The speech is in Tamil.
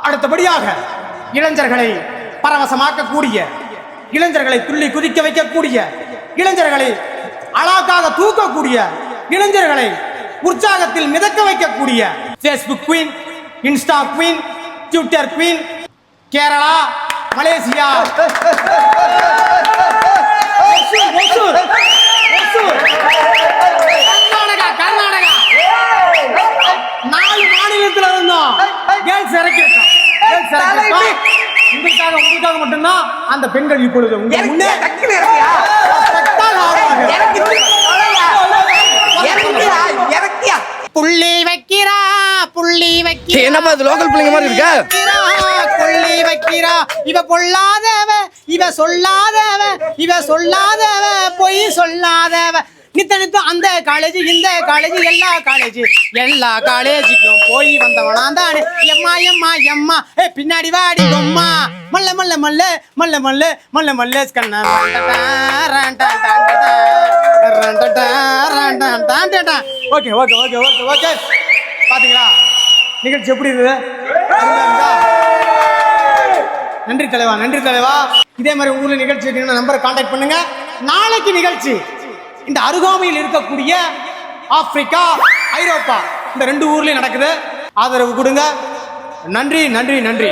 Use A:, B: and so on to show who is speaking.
A: அடுத்தபடியாக இளைஞர்களை பரவசமாக்கக்கூடிய, இளைஞர்களை துள்ளி குதிக்க வைக்கக்கூடிய, இளைஞர்களை அழகாக தூக்கக்கூடிய, இளைஞர்களை உற்சாகத்தில் மிதக்க வைக்கக்கூடிய Facebook queen, Insta queen, Twitter queen, Kerala, Malaysia, Karnataka 4 மாநிலத்தில் இருந்தோம் கேர்ள்ஸ் இறக்கிருக்கோம். உங்களுக்காக மட்டும்தான் அந்த பெண்கள் இப்பொழுது புள்ளி வைக்கிறா, புள்ளி வைக்கிறா.
B: என்னப்பா இது லோக்கல் பிள்ளைங்க மாதிரி இருக்கா?
A: புள்ளி வைக்கிறா. இவ பொல்லாதவ, இவ சொல்லாதவ, இவ சொல்லாதவ, பொய் சொல்லாதவ. நித்தனித்தும் அந்த காலேஜ் இந்த காலேஜ் எல்லா காலேஜுக்கும் போய் வந்தவனா தானே. எம்மா எம்மா எம்மா பின்னாடி வாடி கொம்மா மல்ல மல்ல மல்ல மல்ல மல்ல மல்ல மல்ல கண்ணா. Okay okay okay okay okay. பாத்தீங்களா நிகழ்ச்சி எப்படி இருக்குது? நன்றி தலைவா, நன்றி தலைவா. இதே மாதிரி ஊர்ல நிகழ்ச்சி நம்பரை கான்டாக்ட் பண்ணுங்க. நாளைக்கு நிகழ்ச்சி இந்த அருகாமையில் இருக்கக்கூடிய ஆப்பிரிக்கா, ஐரோப்பா இந்த 2 ஊர்லயும் நடக்குது. ஆதரவு கொடுங்க. நன்றி நன்றி நன்றி.